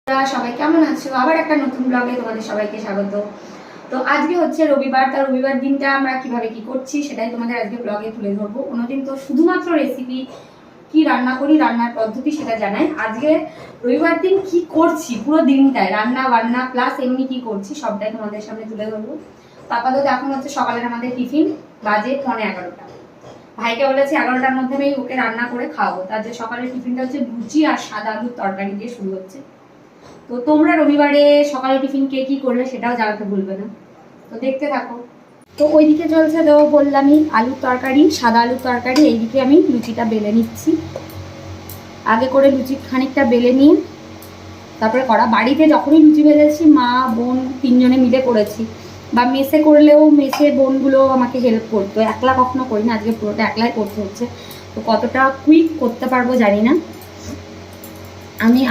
সবাই কেমন আছো? আবার একটা নতুন ব্লগে তোমাদের সবাইকে স্বাগত। তো আজকে হচ্ছে রবিবার, তার রবিবার দিনটা আমরা কিভাবে কি করছি সেটাই তোমাদের আজকে ব্লগে তুলে ধরবো। অন্যদিন তো শুধুমাত্র রেসিপি কি রান্না করি, রান্নার পদ্ধতি সেটা জানাই। আজকে রবিবার দিন কি করছি পুরো দিনটায়, রান্না বান্না প্লাস এমনি কি করছি সবটাই তোমাদের সামনে তুলে ধরবো। আপাতত এখন হচ্ছে সকালের আমাদের টিফিন, বাজে 11:30। ভাইকে বলেছি 11টার মধ্যে আমি ওকে রান্না করে খাওয়াবো। তার যে সকালের টিফিনটা হচ্ছে লুচি আর সাদা আলুর তরকারি দিয়ে শুরু হচ্ছে। তো তোমরা রবিবারে সকালে টিফিন কে কি করলে সেটাও জানাতে ভুলবে না, তো দেখতে থাকো। তো ওইদিকে চলছে, তো বললামই আলুর তরকারি, সাদা আলুর তরকারি। এইদিকে আমি লুচিটা বেলে নিচ্ছি। আগে করে লুচি খানিকটা বেলে নিয়ে তারপরে করা। বাড়িতে যখনই লুচি বেলেছি মা বোন তিনজনে মিলে করেছি, বা মেসে করলেও মেসে বোনগুলো আমাকে হেল্প করতো। একলা কখনো করি না, আজকে পুরোটা একলাই করতে হচ্ছে। তো কতটা কুইক করতে পারবো জানি না। আমি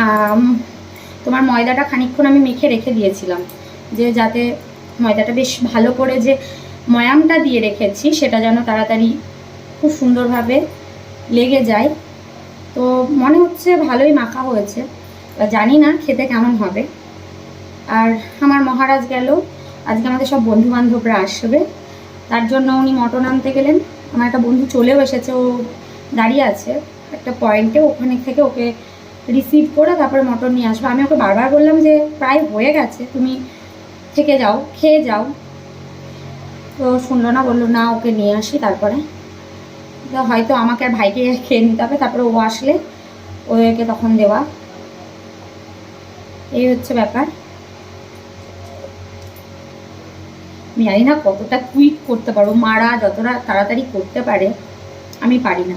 তোমার ময়দাটা খানিকক্ষণ আমি মেখে রেখে দিয়েছিলাম, যে যাতে ময়দাটা বেশ ভালো করে, যে ময়ামটা দিয়ে রেখেছি সেটা যেন তাড়াতাড়ি খুব সুন্দরভাবে লেগে যায়। তো মনে হচ্ছে ভালোই মাখা হয়েছে, জানি না খেতে কেমন হবে। আর আমার মহারাজ গেল, আজকে আমাদের সব বন্ধু বান্ধবরা আসবে, তার জন্য উনি মটন আনতে গেলেন। আমার একটা বন্ধু চলেও এসেছে, ও দাঁড়িয়ে আছে একটা পয়েন্টে, ওখানে থেকে ওকে রিসিভ করে তারপরে মটন নিয়ে আসবো। আমি ওকে বারবার বললাম যে প্রায় হয়ে গেছে, তুমি থেকে যাও, খেয়ে যাও। তো শুনলো না, বললো না ওকে নিয়ে আসি তারপরে। তো হয়তো আমাকে আর ভাইকে খেয়ে নিতে হবে, তারপরে ও আসলে ওকে তখন দেওয়া। এই হচ্ছে ব্যাপার। আমি জানি না কতটা কুইক করতে পারবো, মারা যতটা তাড়াতাড়ি করতে পারে আমি পারি না।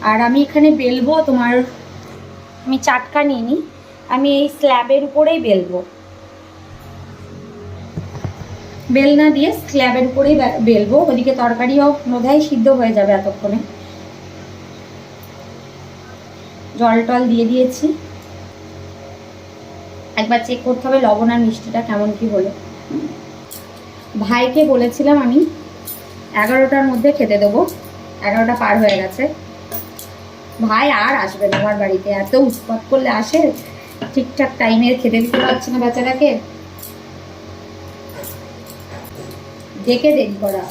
আর আমি এখানে বেলবো, তোমার আমি চাটকা নিয়ে নিই, আমি এই স্ল্যাবের উপরেই বেলবো, বেলনা দিয়ে স্ল্যাবের উপরেই বেলবো। ওদিকে তরকারিও বোধহয় সিদ্ধ হয়ে যাবে এতক্ষণে। জল টল দিয়ে দিয়েছি, একবার চেক করতে হবে লবণ আর মিষ্টিটা কেমন কি হলো। ভাইকে বলেছিলাম আমি 11টার মধ্যে খেতে দেবো, 11টা পার হয়ে গেছে। ভাই আর আসবে না আমার বাড়িতে, এত উৎপাত করলে আসে, ঠিকঠাক টাইমে খেতে দিতে পারছি না বাচ্চাটাকে, ডেকে দেরি করা।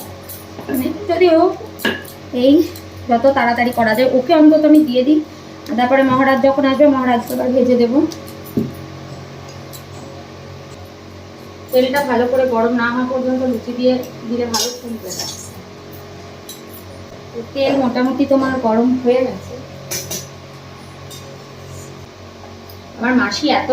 মানে যদিও এই যত তাড়াতাড়ি করা যায় ওকে অন্তত আমি দিয়ে দিই, তারপরে মহারাজ যখন আসবে মহারাজকে আবার ভেজে দেবো। তেলটা ভালো করে গরম না হওয়া পর্যন্ত লুচি দিয়ে দিলে ভালো ফুলবে না। তেল মোটামুটি তোমার গরম হয়ে গেছে। আমার মাসি এত